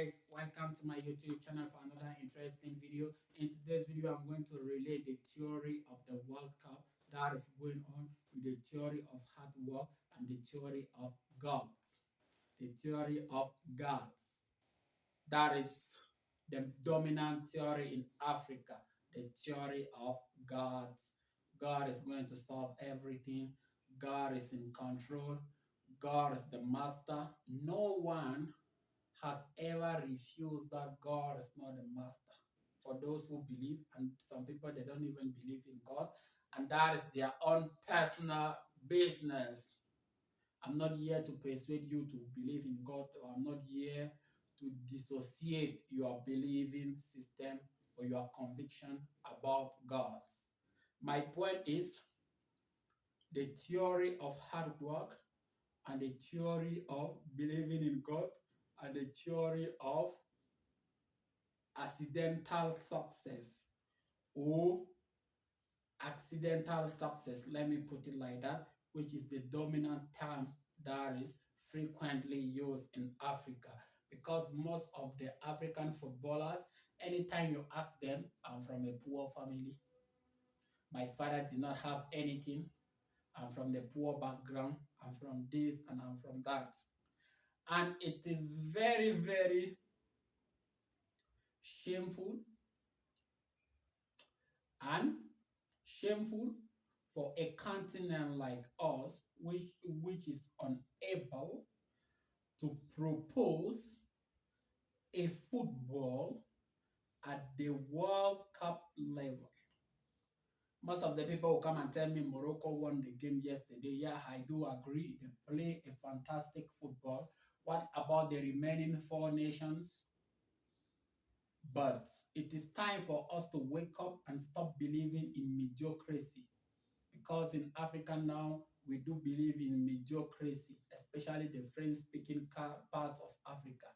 guys, welcome to my YouTube channel for another interesting video. In today's video, I'm going to relay the theory of the World Cup that is going on with the theory of hard work and the theory of gods. The theory of gods. That is the dominant theory in Africa. The theory of gods. God is going to solve everything. God is in control. God is the master. No one has ever refused that God is not the master. For those who believe, and some people they don't even believe in God, and that is their own personal business. I'm not here to persuade you to believe in God, or I'm not here to dissociate your believing system or your conviction about God. My point is the theory of hard work and the theory of believing in God and the theory of accidental success or accidental success, let me put it like that, which is the dominant term that is frequently used in Africa. Because most of the African footballers, anytime you ask them, I'm from a poor family, my father did not have anything, I'm from the poor background, I'm from this and I'm from that. And it is very, very shameful and shameful for a continent like us, which is unable to propose a football at the World Cup level. Most of the people will come and tell me Morocco won the game yesterday. Yeah, I do agree. They play a fantastic football. What about the remaining four nations? But it is time for us to wake up and stop believing in mediocrity. Because in Africa now, we do believe in mediocrity, especially the French-speaking parts of Africa.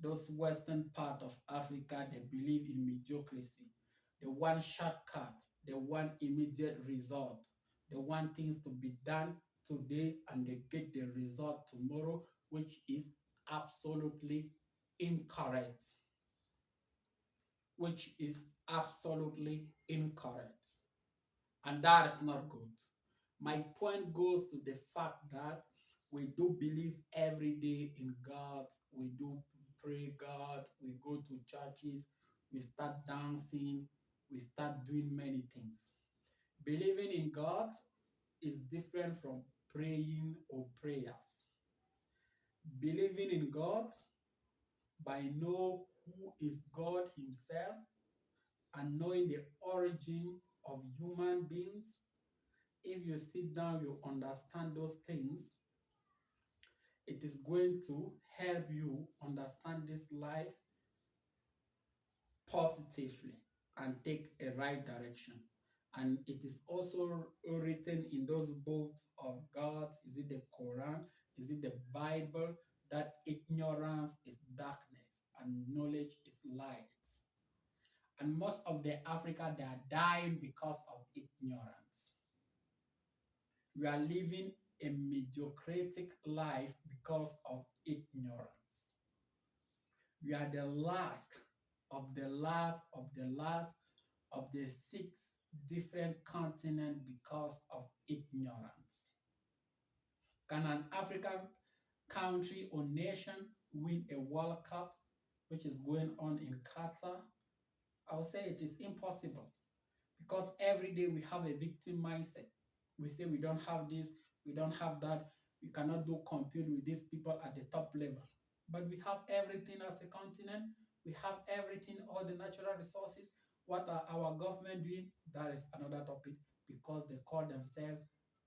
Those western part of Africa, they believe in mediocrity. They want shortcut, they want immediate result. They want things to be done today and they get the result tomorrow, which is absolutely incorrect. Which is absolutely incorrect. And that is not good. My point goes to the fact that we do believe every day in God. We do pray God. We go to churches. We start dancing. We start doing many things. Believing in God is different from praying or prayers. Believing in God by know who is God Himself and knowing the origin of human beings. If you sit down, you understand those things, it is going to help you understand this life positively and take a right direction. And it is also written in those books of God. Is it the Quran? Is it the Bible? That ignorance is darkness and knowledge is light. And most of the Africa, they are dying because of ignorance. We are living a mediocratic life because of ignorance. We are the last of the last of the last of the 6 different continents because of ignorance. Can an African country or nation win a World Cup, which is going on in Qatar? I would say it is impossible because every day we have a victim mindset. We say we don't have this, we don't have that, we cannot do compete with these people at the top level. But we have everything as a continent, we have everything, all the natural resources. What are our government doing? That is another topic because they call themselves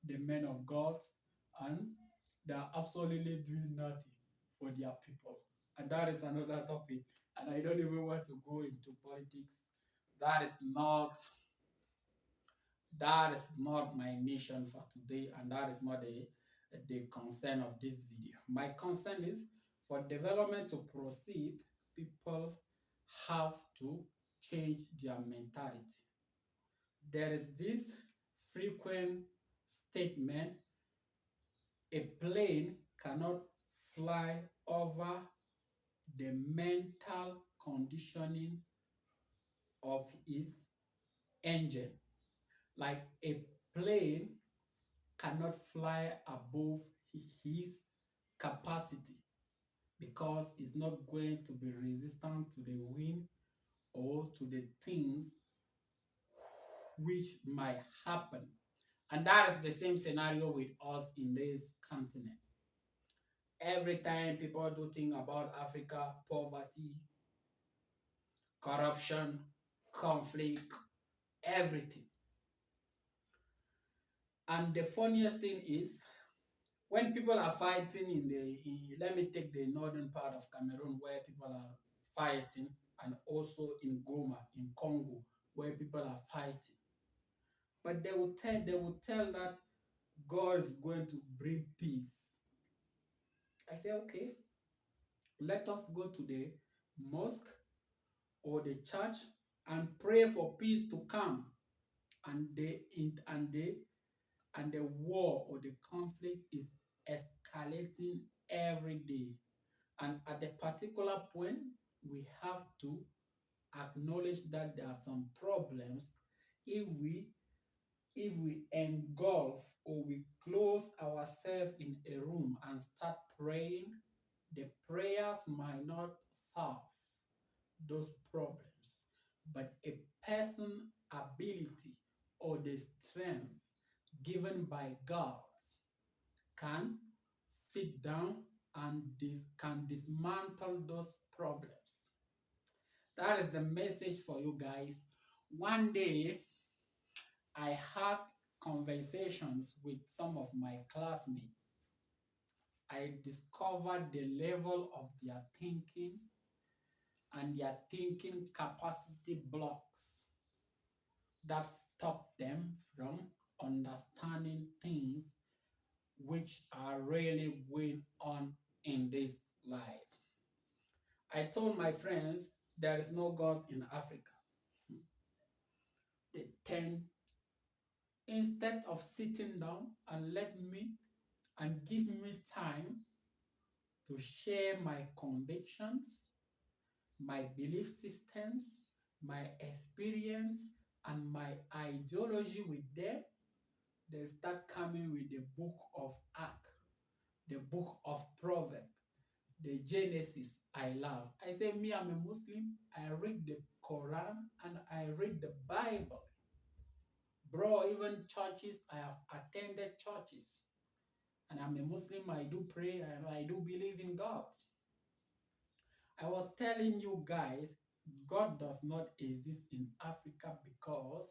the men of God and they are absolutely doing nothing for their people. And that is another topic. And I don't even want to go into politics. That is not that is not my mission for today, and that is not the concern of this video. My concern is for development to proceed, people have to change their mentality. There is this frequent statement: a plane cannot fly over the mental conditioning of his engine. Like a plane cannot fly above his capacity because it's not going to be resistant to the wind or to the things which might happen. And that is the same scenario with us in this continent. Every time people do think about Africa, poverty, corruption, conflict, everything. And the funniest thing is when people are fighting let me take the northern part of Cameroon where people are fighting, and also in Goma, in Congo, where people are fighting. But they will tell that God is going to bring peace. I say, okay, let us go to the mosque or the church and pray for peace to come. And the war or the conflict is escalating every day. And at a particular point, we have to acknowledge that there are some problems. If we engulf or we close ourselves in a room and start praying, the prayers might not solve those problems, but a person's ability or the strength given by God can sit down and can dismantle those problems. That is the message for you guys. One day, I had conversations with some of my classmates. I discovered the level of their thinking and their thinking capacity blocks that stop them from understanding things which are really going on in this life. I told my friends there is no God in Africa. They tend, instead of sitting down and give me time to share my convictions, my belief systems, my experience, and my ideology with them, they start coming with the book of Acts, the book of Proverbs, the Genesis I love. I say, me, I'm a Muslim. I read the Quran and I read the Bible. Bro, even churches, I have attended churches. And I'm a Muslim, I do pray and I do believe in God. I was telling you guys, God does not exist in Africa because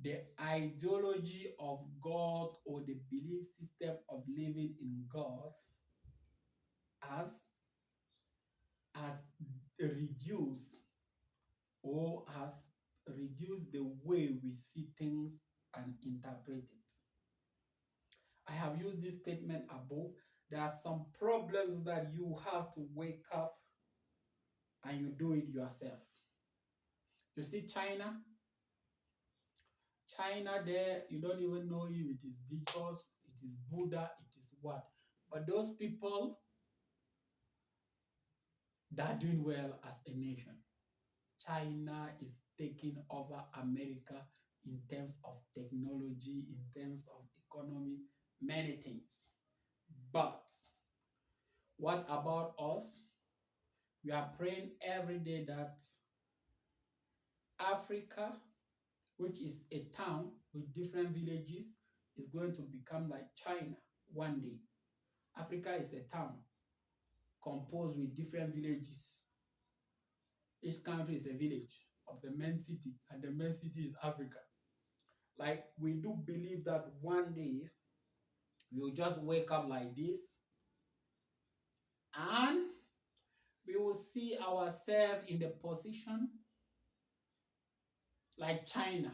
the ideology of God or the belief system of living in God has, has reduced has reduced the way we see things and interpret it. I have used this statement above. There are some problems that you have to wake up and you do it yourself. You see, China there, you don't even know if it is Jesus, it is Buddha, it is what. But those people that are doing well as a nation. China is taking over America in terms of technology, in terms of economy, many things. But what about us? We are praying every day that Africa, which is a town with different villages, is going to become like China one day. Africa is a town composed with different villages. Each country is a village of the main city, and the main city is Africa. Like, we do believe that one day we'll just wake up like this and we will see ourselves in the position like China.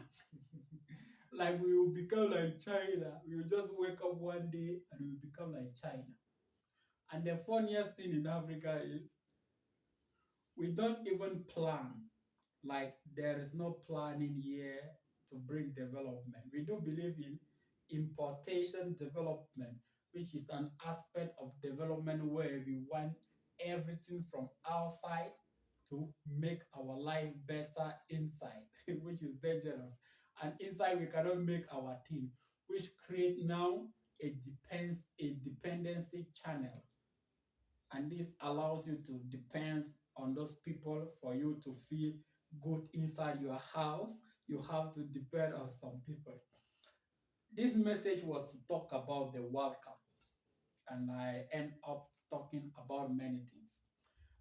Like, we will become like China. We will just wake up one day and we will become like China. And the funniest thing in Africa is we don't even plan. Like, there is no planning here to bring development. We do believe in importation development, which is an aspect of development where we want everything from outside to make our life better inside, which is dangerous. And inside we cannot make our thing, which create now a dependency channel. And this allows you to depend on those people for you to feel good inside your house. You have to depend on some people. This message was to talk about the World Cup, and I end up talking about many things.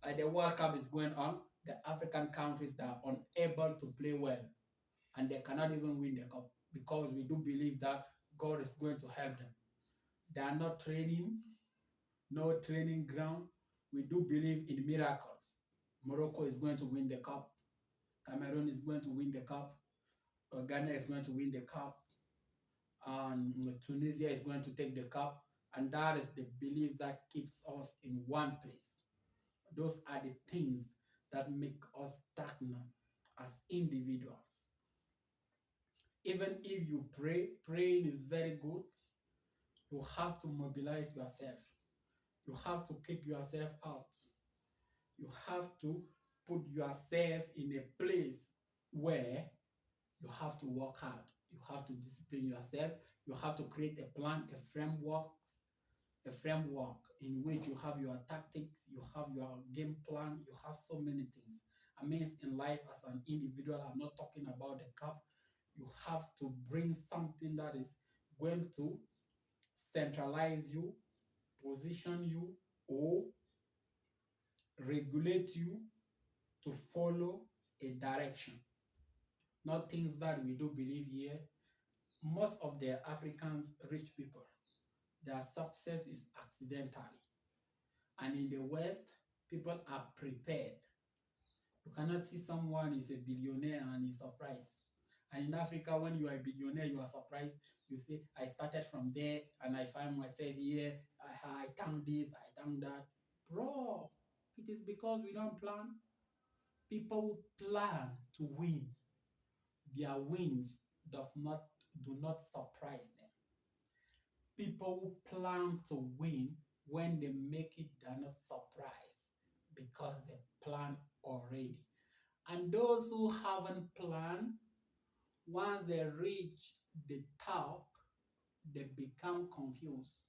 Like the World Cup is going on, the African countries that are unable to play well, and they cannot even win the cup because we do believe that God is going to help them. They are not training, no training ground. We do believe in miracles. Morocco is going to win the cup. Cameroon is going to win the cup. Ghana is going to win the cup. And Tunisia is going to take the cup. And that is the belief that keeps us in one place. Those are the things that make us stagnant as individuals. Even if you pray, praying is very good. You have to mobilize yourself. You have to kick yourself out. You have to put yourself in a place where you have to work hard. You have to discipline yourself. You have to create a plan, a framework in which you have your tactics, you have your game plan, you have so many things. I mean, in life as an individual, I'm not talking about the cup. You have to bring something that is going to centralize you, position you, or regulate you to follow a direction. Not things that we do believe here. Most of the Africans, rich people, their success is accidentally. And in the West, people are prepared. You cannot see someone is a billionaire and is surprised. And in Africa, when you are a billionaire, you are surprised. You say, I started from there and I find myself here. I thank this, I thank that. Bro, it is because we don't plan. People who plan to win, their wins do not surprise them. People who plan to win, when they make it, they're not surprised because they plan already. And those who haven't planned, once they reach the top, they become confused.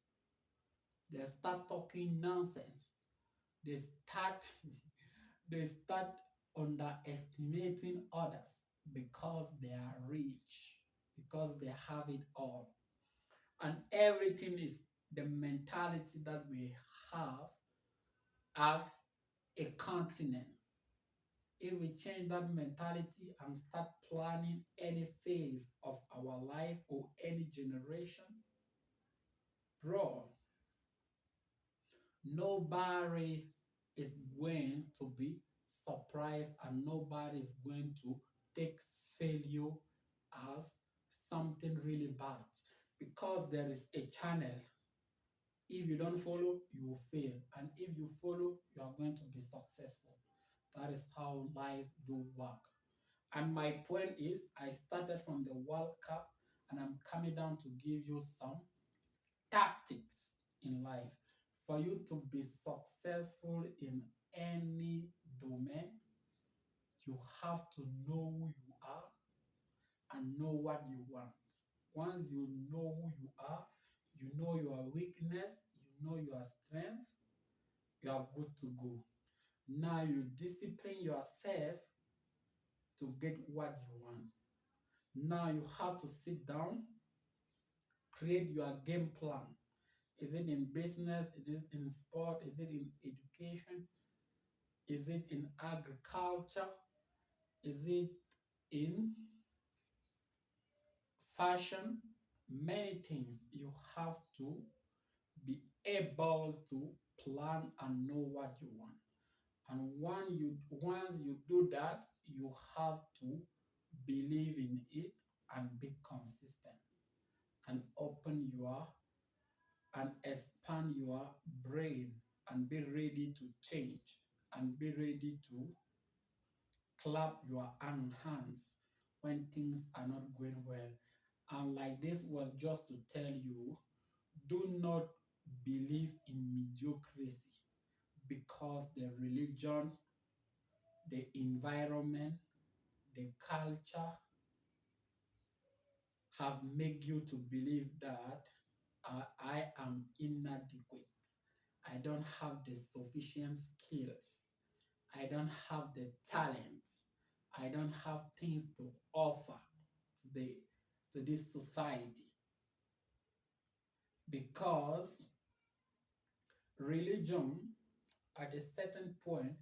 They start talking nonsense. They start they start underestimating others because they are rich, because they have it all. And everything is the mentality that we have as a continent. If we change that mentality and start planning any phase of our life or any generation, bro, nobody is going to be surprised and nobody is going to take failure as something really bad because there is a channel. If you don't follow, you will fail. And if you follow, you are going to be successful. That is how life do work. And my point is, I started from the World Cup and I'm coming down to give you some tactics in life for you to be successful in any domain. You have to know who you are and know what you want. Once you know who you are, you know your weakness, you know your strength, you are good to go. Now you discipline yourself to get what you want. Now you have to sit down, create your game plan. Is it in business? Is it in sport? Is it in education? Is it in agriculture? Is it in fashion? Many things. You have to be able to plan and know what you want. And once you do that, you have to believe in it and be consistent and open your and expand your brain and be ready to change and be ready to clap your own hands when things are not going well. And like this was just to tell you, do not believe in mediocrity. because the religion, the environment, the culture have made you to believe that I am inadequate. I don't have the sufficient skills. I don't have the talent. I don't have things to offer to this society, because religion at a certain point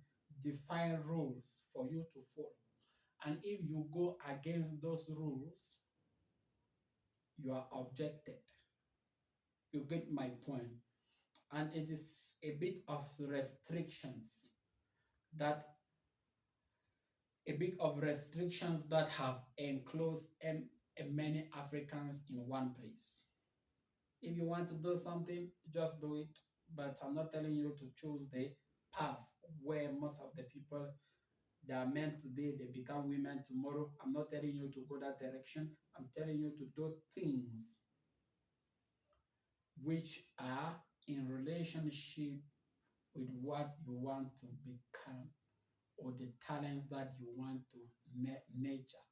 define rules for you to follow. And if you go against those rules, you are objected. You get my point. And it is a bit of restrictions that have enclosed many Africans in one place. If you want to do something, just do it. But I'm not telling you to choose the path where most of the people, they are men today, they become women tomorrow. I'm not telling you to go that direction. I'm telling you to do things which are in relationship with what you want to become or the talents that you want to nurture.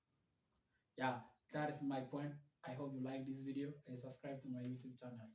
Yeah, that is my point. I hope you like this video and subscribe to my YouTube channel.